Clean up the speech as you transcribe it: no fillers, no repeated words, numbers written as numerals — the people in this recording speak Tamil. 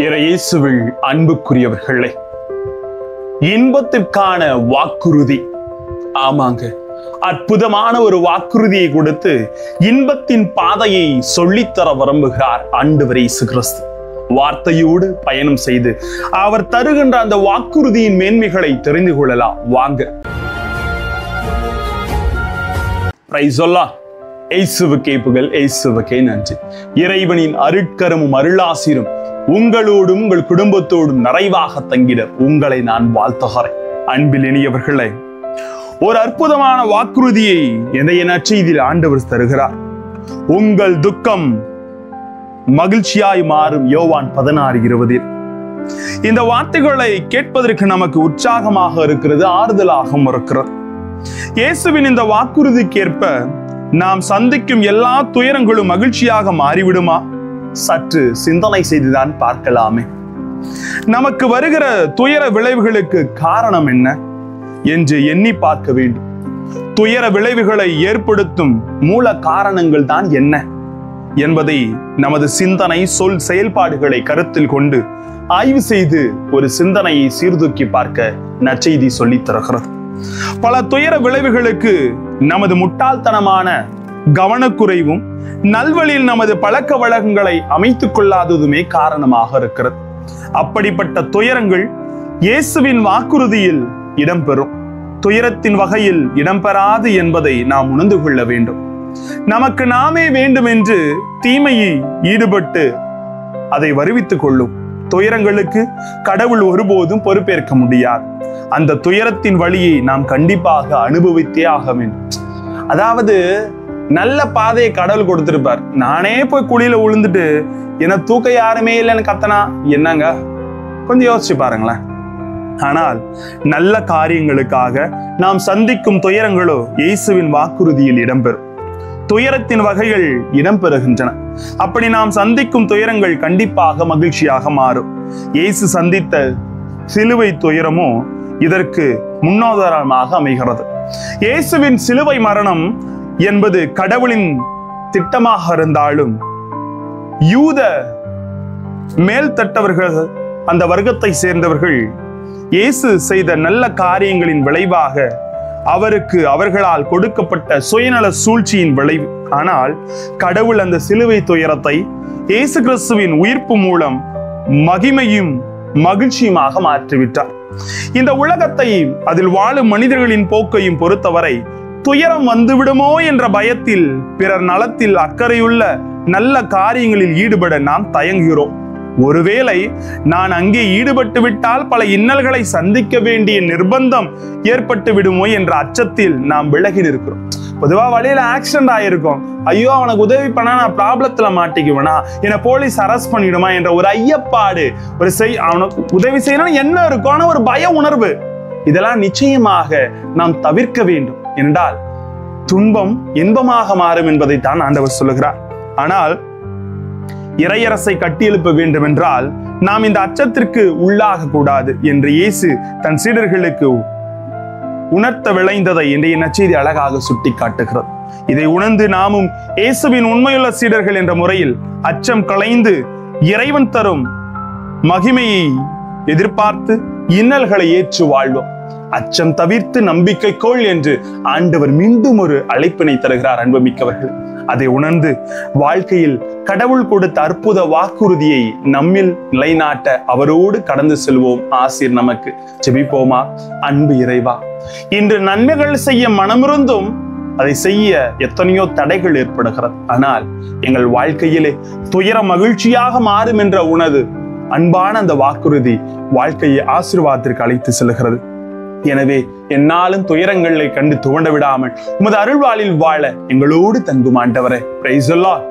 இயேசுவில் அன்புக்குரியவர்களே, இன்பத்திற்கான வாக்குறுதி. ஆமாங்க, அற்புதமான ஒரு வாக்குறுதியை கொடுத்து இன்பத்தின் பாதையை சொல்லித்தர விரும்புகிறார் ஆண்டவர் இயேசு கிறிஸ்து. வார்த்தையோடு பயணம் செய்து அவர் தருகின்ற அந்த வாக்குறுதியின் மேன்மைகளை தெரிந்து கொள்ளலாம். வாங்க. பிரைஸ் அல்லாஹ். இயேசுவுக்கே புகழ், இயேசுவுக்கே நன்றி. இறைவனின் அருட்கரமும் அருளாசிரும் உங்களோடும் உங்கள் குடும்பத்தோடும் நிறைவாக தங்கிட உங்களை நான் வாழ்த்துகிறேன். அன்பில் இனியவர்களே, ஒரு அற்புதமான வாக்குறுதியை இன்றைய நற்செய்தியில் ஆண்டவர் தருகிறார். உங்கள் துக்கம் மகிழ்ச்சியாய் மாறும். யோவான் 16:20. இந்த வார்த்தைகளை கேட்பதற்கு நமக்கு உற்சாகமாக இருக்கிறது, ஆறுதலாகவும் இருக்கிறது. இயேசுவின் இந்த வாக்குறுதிக்கேற்ப நாம் சந்திக்கும் எல்லா துயரங்களும் மகிழ்ச்சியாக மாறிவிடுமா? சற்று சிந்தனை செய்துதான் பார்க்கலாமே. நமக்கு வருகிற துயர விளைவுகளுக்கு காரணம் என்ன என்று எண்ணி பார்க்க வேண்டும். துயர விளைவுகளை ஏற்படுத்தும் மூல காரணங்கள் தான் என்ன என்பதை நமது சிந்தனை, சொல், செயல்பாடுகளை கருத்தில் கொண்டு ஆய்வு செய்து ஒரு சிந்தனையை சீர்தூக்கி பார்க்க நற்செய்தி சொல்லித் தருகிறது. பல துயர விளைவுகளுக்கு நமது முட்டாள்தனமான கவனக்குறைவும் நல்வழியில் நமது பழக்க வழக்கங்களை அமைத்துக் கொள்ளாததுமே காரணமாக இருக்கிறது. அப்படிப்பட்ட துயரங்கள் இயேசுவின் வாக்குறுதியில் இடம்பெறும். துயரத்தின் வகையில் இடம்பெறாது என்பதை நாம் உணர்ந்து கொள்ள வேண்டும். நமக்கு நாமே வேண்டும் என்று தீமையை ஈடுபட்டு அதை வருவித்துக் கொள்ளும் துயரங்களுக்கு கடவுள் ஒருபோதும் பொறுப்பேற்க முடியாது. அந்த துயரத்தின் வழியை நாம் கண்டிப்பாக அனுபவித்தே ஆக வேண்டும். அதாவது நல்ல பாதையை கடவுள் கொடுத்திருப்பார். நானே போய் குழியில விழுந்துட்டு என்ன தூக்க யாருமே இல்லைன்னு கத்தனா என்னங்க? கொஞ்சம் யோசிச்சு பாருங்களேன். ஆனால் நல்ல காரியங்களுக்காக நாம் சந்திக்கும் துயரங்களோ இயேசுவின் வாக்குறுதியில் இடம்பெறும். துயரத்தின் வகைகள் இடம்பெறுகின்றன. அப்படி நாம் சந்திக்கும் துயரங்கள் கண்டிப்பாக மகிழ்ச்சியாக மாறும். இயேசு சந்தித்த சிலுவை துயரமோ இதற்கு முன்னோதாரணமாக அமைகிறது. இயேசுவின் சிலுவை மரணம் என்பது கடவுளின் திட்டமாக இருந்தாலும் யூத மேல்தட்டவர்கள், அந்த வர்க்கத்தை சேர்ந்தவர்கள் இயேசு செய்த நல்ல காரியங்களின் விளைவாக அவர்களால் கொடுக்கப்பட்ட சுயநல சூழ்ச்சியின் விளைவு. ஆனால் கடவுள் அந்த சிலுவை துயரத்தை இயேசு கிறிஸ்துவின் உயிர்ப்பு மூலம் மகிமையும் மகிழ்ச்சியுமாக மாற்றிவிட்டார். இந்த உலகத்தை, அதில் வாழும் மனிதர்களின் போக்கையும் பொறுத்தவரை துயரம் வந்துவிடுமோ என்ற பயத்தில் பிறர் நலத்தில் அக்கறையுள்ள நல்ல காரியங்களில் ஈடுபட நாம் தயங்குகிறோம். ஒருவேளை நான் அங்கே ஈடுபட்டு விட்டால் பல இன்னல்களை சந்திக்க வேண்டிய நிர்பந்தம் ஏற்பட்டு விடுமோ என்ற அச்சத்தில் நாம் விலகி நிற்கிறோம். பொதுவா வழியில ஆக்சிடென்ட் ஆயிருக்கும், ஐயோ அவனுக்கு உதவி பண்ணா நான் ப்ராப்ளத்துல மாட்டிக்குவேனா, என்னை போலீஸ் அரெஸ்ட் பண்ணிடுமா என்ற ஒரு ஐயப்பாடு, அவனுக்கு உதவி செய்யணும் என்ன இருக்கும், ஆனா ஒரு பய உணர்வு, இதெல்லாம் நிச்சயமாக நாம் தவிர்க்க வேண்டும். என்றால் துன்பம் இன்பமாக மாறும் என்பதைத்தான் ஆண்டவர் சொல்லுகிறார். ஆனால் இறையரசை கட்டியெழுப்ப வேண்டும் என்றால் நாம் இந்த அச்சத்திற்கு உள்ளாக கூடாது என்று இயேசு தன் சீடர்களுக்கு உணர்த்த விளைந்ததை இன்றைய நற்செய்தி அழகாக சுட்டி காட்டுகிறது. இதை உணர்ந்து நாமும் இயேசுவின் உண்மையுள்ள சீடர்கள் என்ற முறையில் அச்சம் களைந்து இறைவன் தரும் மகிமையை எதிர்பார்த்து இன்னல்களை ஏற்று வாழ்வோம். அச்சம் தவிர்த்து நம்பிக்கை கொள் என்று ஆண்டவர் மீண்டும் ஒரு அழைப்பினை தருகிறார். அன்புமிக்கவர்கள், அதை உணர்ந்து வாழ்க்கையில் கடவுள் கொடுத்த அற்புத வாக்குறுதியை நம்மில் நிலைநாட்ட அவரோடு கடந்து செல்வோம். ஆசீர் நமக்கு. ஜெபிப்போமா. அன்பு இறைவா, இன்று நன்மைகள் செய்ய மனமிருந்தும் அதை செய்ய எத்தனையோ தடைகள் ஏற்படுகிறது. ஆனால் எங்கள் வாழ்க்கையிலே துயர மகிழ்ச்சியாக மாறும் என்ற உணர்வு, அன்பான அந்த வாக்குறுதி வாழ்க்கையை ஆசீர்வாதத்திற்கு அழைத்து செல்கிறது. எனவே என்னாலும் துயரங்களை கண்டு துவண்ட விடாமல் உமது அருள்வாளில் வாழ எங்களோடு தங்கும் ஆண்டவரே. Praise the Lord.